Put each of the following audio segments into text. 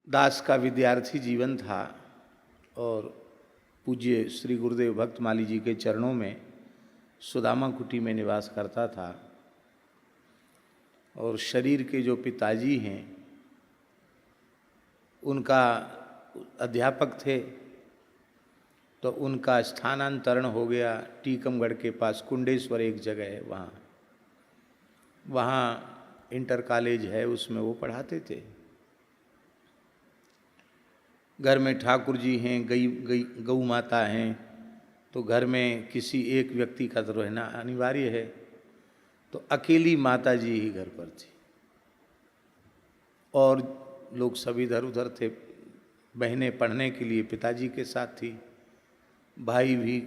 दास का विद्यार्थी जीवन था और पूज्य श्री गुरुदेव भक्तमाली जी के चरणों में सुदामा कुटी में निवास करता था। और शरीर के जो पिताजी हैं उनका अध्यापक थे, तो उनका स्थानांतरण हो गया टीकमगढ़ के पास कुंडेश्वर एक जगह है, वहाँ इंटर कॉलेज है, उसमें वो पढ़ाते थे। घर में ठाकुर जी हैं, गऊ माता हैं, तो घर में किसी एक व्यक्ति का तो रहना अनिवार्य है। तो अकेली माता जी ही घर पर थी और लोग सब इधर उधर थे। बहनें पढ़ने के लिए पिताजी के साथ थी, भाई भी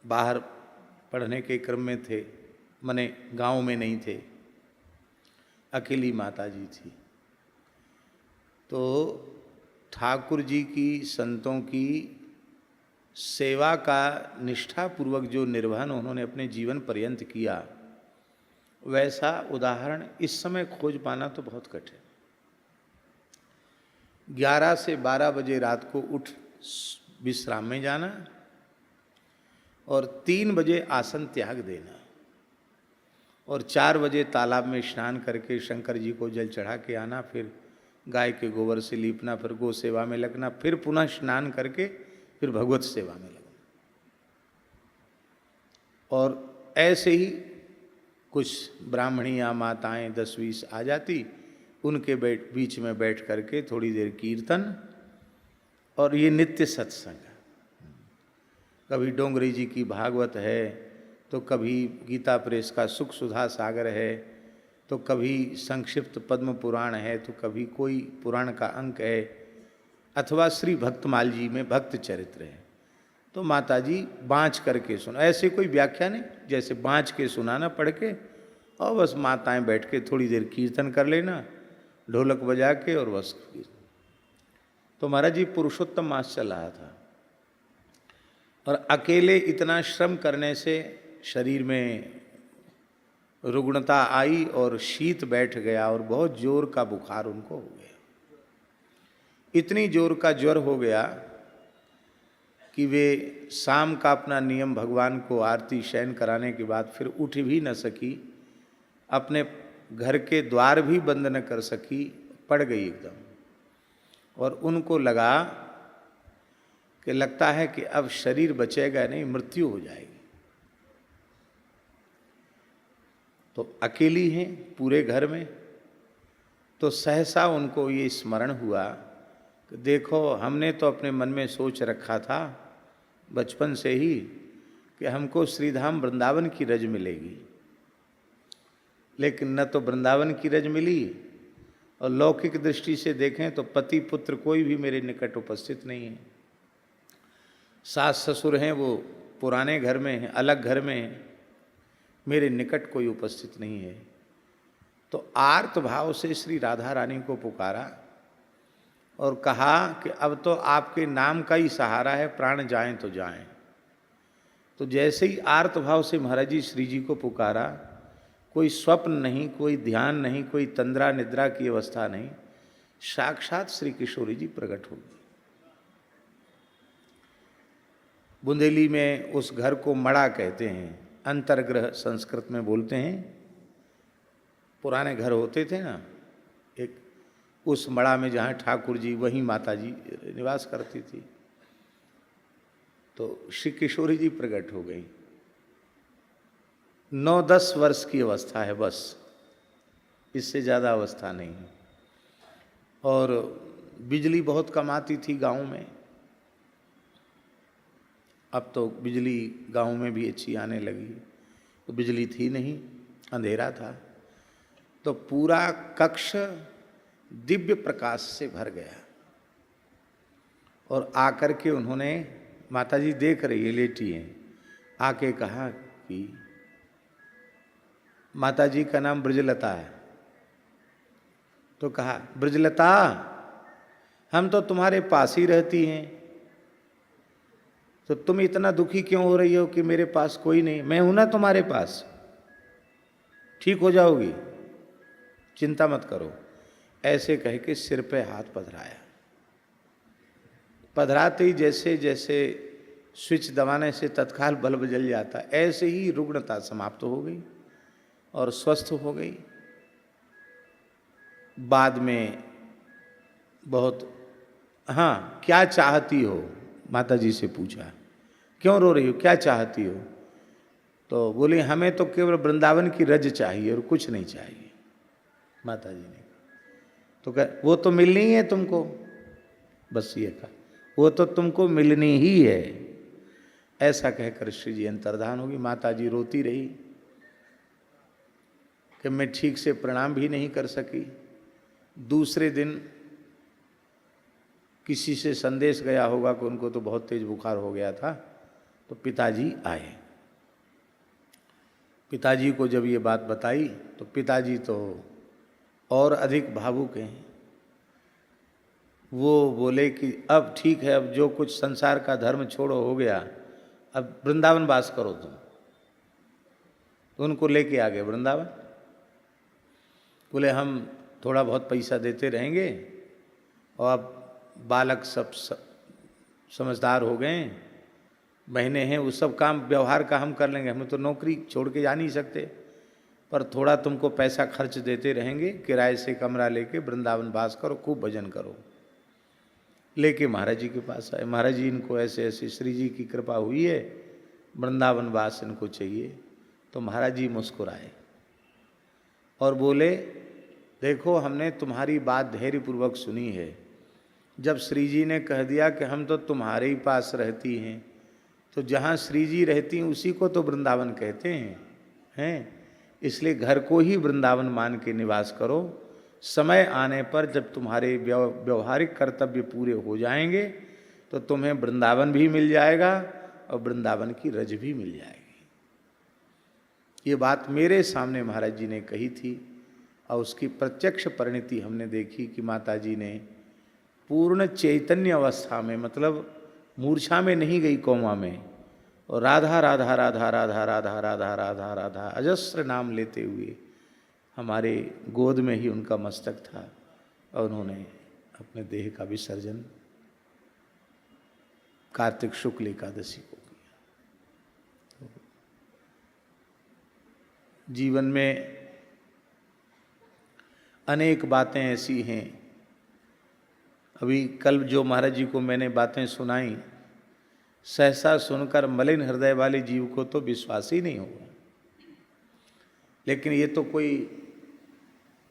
बाहर पढ़ने के क्रम में थे, मने गांव में नहीं थे, अकेली माता जी थी। तो ठाकुर जी की, संतों की सेवा का निष्ठापूर्वक जो निर्वहन उन्होंने अपने जीवन पर्यंत किया, वैसा उदाहरण इस समय खोज पाना तो बहुत कठिन। 11 से 12 बजे रात को उठ विश्राम में जाना और 3 बजे आसन त्याग देना और 4 बजे तालाब में स्नान करके शंकर जी को जल चढ़ा के आना, फिर गाय के गोबर से लीपना, फिर गो सेवा में लगना, फिर पुनः स्नान करके फिर भगवत सेवा में लगना। और ऐसे ही कुछ ब्राह्मणियाँ माताएं 10-20 आ जाती, उनके बीच में बैठ करके थोड़ी देर कीर्तन और ये नित्य सत्संग। कभी डोंगरी जी की भागवत है, तो कभी गीता प्रेस का सुख सुधा सागर है, तो कभी संक्षिप्त पद्म पुराण है, तो कभी कोई पुराण का अंक है, अथवा श्री भक्तमाल जी में भक्त चरित्र है। तो माता जी बाँच करके सुना, ऐसे कोई व्याख्या नहीं, जैसे बाँच के सुनाना पढ़ के, और बस माताएं बैठ के थोड़ी देर कीर्तन कर लेना ढोलक बजा के, और बस। तो महाराज जी पुरुषोत्तम मास चल रहा था और अकेले इतना श्रम करने से शरीर में रुग्णता आई और शीत बैठ गया और बहुत जोर का बुखार उनको हो गया। इतनी जोर का ज्वर हो गया कि वे शाम का अपना नियम भगवान को आरती शयन कराने के बाद फिर उठ भी न सकी, अपने घर के द्वार भी बंद न कर सकी, पड़ गई एकदम। और उनको लगा कि लगता है कि अब शरीर बचेगा नहीं, मृत्यु हो जाएगी। तो अकेली हैं पूरे घर में, तो सहसा उनको ये स्मरण हुआ कि देखो, हमने तो अपने मन में सोच रखा था बचपन से ही कि हमको श्रीधाम वृंदावन की रज मिलेगी, लेकिन न तो वृंदावन की रज मिली, और लौकिक दृष्टि से देखें तो पति पुत्र कोई भी मेरे निकट उपस्थित नहीं है। सास ससुर हैं वो पुराने घर में हैं, अलग घर में हैं, मेरे निकट कोई उपस्थित नहीं है। तो आर्त भाव से श्री राधा रानी को पुकारा और कहा कि अब तो आपके नाम का ही सहारा है, प्राण जाएं तो जाएं। तो जैसे ही आर्त भाव से महाराज जी श्री जी को पुकारा, कोई स्वप्न नहीं, कोई ध्यान नहीं, कोई तंद्रा निद्रा की अवस्था नहीं, साक्षात श्री किशोरी जी प्रकट हो गई। बुंदेली में उस घर को मड़ा कहते हैं, अंतर्ग्रह संस्कृत में बोलते हैं। पुराने घर होते थे ना, एक उस मड़ा में जहाँ ठाकुर जी, वहीं माता जी निवास करती थी। तो श्री किशोरी जी प्रकट हो गई। 9-10 वर्ष की अवस्था है बस, इससे ज़्यादा अवस्था नहीं है। और बिजली बहुत कम आती थी गाँव में, अब तो बिजली गांव में भी अच्छी आने लगी। तो बिजली थी नहीं, अंधेरा था, तो पूरा कक्ष दिव्य प्रकाश से भर गया। और आकर के उन्होंने, माता जी देख रही है, लेटी हैं, आके कहा कि माता जी का नाम ब्रजलता है। तो कहा, ब्रजलता, हम तो तुम्हारे पास ही रहती हैं, तो तुम इतना दुखी क्यों हो रही हो कि मेरे पास कोई नहीं? मैं हूं ना तुम्हारे पास, ठीक हो जाओगी, चिंता मत करो। ऐसे कह के सिर पे हाथ पधराया। पधराते ही जैसे जैसे स्विच दबाने से तत्काल बल्ब जल जाता, ऐसे ही रुग्णता समाप्त हो गई और स्वस्थ हो गई। बाद में बहुत, हाँ क्या चाहती हो, माता जी से पूछा, क्यों रो रही हो, क्या चाहती हो? तो बोली हमें तो केवल वृंदावन की रज चाहिए और कुछ नहीं चाहिए। माता जी ने तो कहा वो तो मिलनी ही है तुमको, बस ये कहा वो तो तुमको मिलनी ही है। ऐसा कहकर श्री जी अंतर्धान होगी। माता जी रोती रही कि मैं ठीक से प्रणाम भी नहीं कर सकी। दूसरे दिन किसी से संदेश गया होगा कि उनको तो बहुत तेज बुखार हो गया था, तो पिताजी आए। पिताजी को जब ये बात बताई तो पिताजी तो और अधिक भावुक हैं। वो बोले कि अब ठीक है, अब जो कुछ संसार का धर्म छोड़ो हो गया, अब वृंदावन वास करो तुम। तो उनको लेके आ गए वृंदावन। बोले हम थोड़ा बहुत पैसा देते रहेंगे और अब बालक सब समझदार हो गए, महीने हैं, वो सब काम व्यवहार का हम कर लेंगे, हमें तो नौकरी छोड़ के जा नहीं सकते, पर थोड़ा तुमको पैसा खर्च देते रहेंगे, किराए से कमरा लेके वृंदावन वास करो, खूब भजन करो। लेके महाराज जी के पास आए। महाराज जी इनको ऐसे ऐसे श्री जी की कृपा हुई है, वृंदावन वास इनको चाहिए। तो महाराज जी मुस्कुराए और बोले देखो हमने तुम्हारी बात धैर्यपूर्वक सुनी है। जब श्री जी ने कह दिया कि हम तो तुम्हारे ही पास रहती हैं, तो जहाँ श्री जी रहती हैं उसी को तो वृंदावन कहते हैं। इसलिए घर को ही वृंदावन मान के निवास करो। समय आने पर जब तुम्हारे व्यवहारिक कर्तव्य पूरे हो जाएंगे तो तुम्हें वृंदावन भी मिल जाएगा और वृंदावन की रज भी मिल जाएगी। ये बात मेरे सामने महाराज जी ने कही थी और उसकी प्रत्यक्ष परिणति हमने देखी कि माता जी ने पूर्ण चैतन्य अवस्था में, मतलब मूर्छा में नहीं गई, कोमा में, और राधा राधा राधा राधा राधा राधा राधा राधा अजस्र नाम लेते हुए हमारे गोद में ही उनका मस्तक था और उन्होंने अपने देह का विसर्जन कार्तिक शुक्ल एकादशी को किया। जीवन में अनेक बातें ऐसी हैं। अभी कल जो महाराज जी को मैंने बातें सुनाई, सहसा सुनकर मलिन हृदय वाले जीव को तो विश्वास ही नहीं होगा। लेकिन ये तो कोई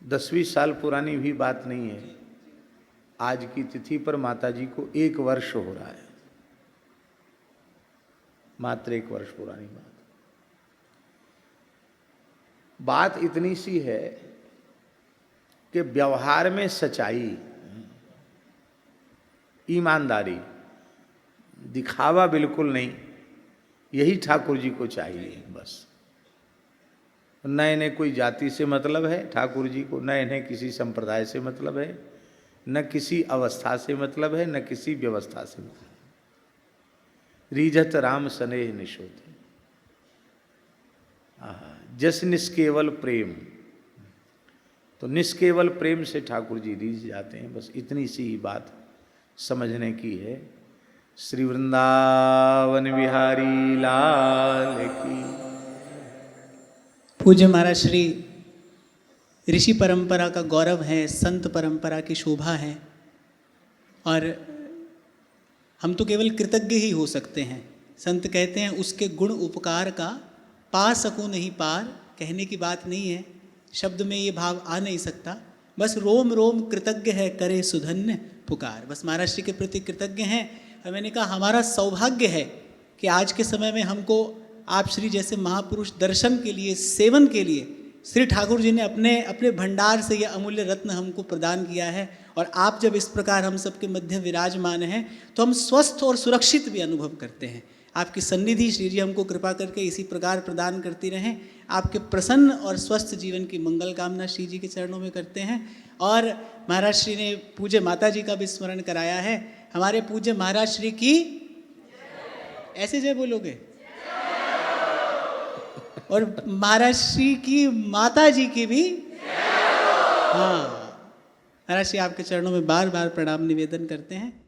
10-20 साल पुरानी भी बात नहीं है। आज की तिथि पर माता जी को 1 वर्ष हो रहा है, मात्र 1 वर्ष पुरानी बात इतनी सी है कि व्यवहार में सच्चाई, ईमानदारी, दिखावा बिल्कुल नहीं, यही ठाकुर जी को चाहिए। बस न इन्हें कोई जाति से मतलब है ठाकुर जी को, न इन्हें किसी संप्रदाय से मतलब है, न किसी अवस्था से मतलब है, न किसी व्यवस्था से मतलब है। रीझत राम स्नेह निशोध, जस निष्केवल प्रेम। तो निष्केवल प्रेम से ठाकुर जी रीझ जाते हैं। बस इतनी सी ही बात समझने की है। श्री वृंदावन बिहारी लाल की। पूज्य महाराज श्री ऋषि परंपरा का गौरव है, संत परंपरा की शोभा है, और हम तो केवल कृतज्ञ ही हो सकते हैं। संत कहते हैं उसके गुण उपकार का पा सकूं नहीं पार, कहने की बात नहीं है, शब्द में ये भाव आ नहीं सकता। बस रोम रोम कृतज्ञ है करे सुधन्य पुकार। बस महाराज श्री के प्रति कृतज्ञ हैं। और मैंने कहा हमारा सौभाग्य है कि आज के समय में हमको आप श्री जैसे महापुरुष दर्शन के लिए, सेवन के लिए श्री ठाकुर जी ने अपने अपने भंडार से यह अमूल्य रत्न हमको प्रदान किया है। और आप जब इस प्रकार हम सबके मध्य विराजमान हैं तो हम स्वस्थ और सुरक्षित भी अनुभव करते हैं। आपकी सन्निधि श्री जी हमको कृपा करके इसी प्रकार प्रदान करती रहें। आपके प्रसन्न और स्वस्थ जीवन की मंगल कामना श्री जी के चरणों में करते हैं। और महाराज श्री ने पूज्य माता जी का भी स्मरण कराया है। हमारे पूज्य महाराज श्री की ऐसे जय बोलोगे, और महाराज श्री की माता जी की भी, हाँ, महाराज जी आपके चरणों में बार बार प्रणाम निवेदन करते हैं।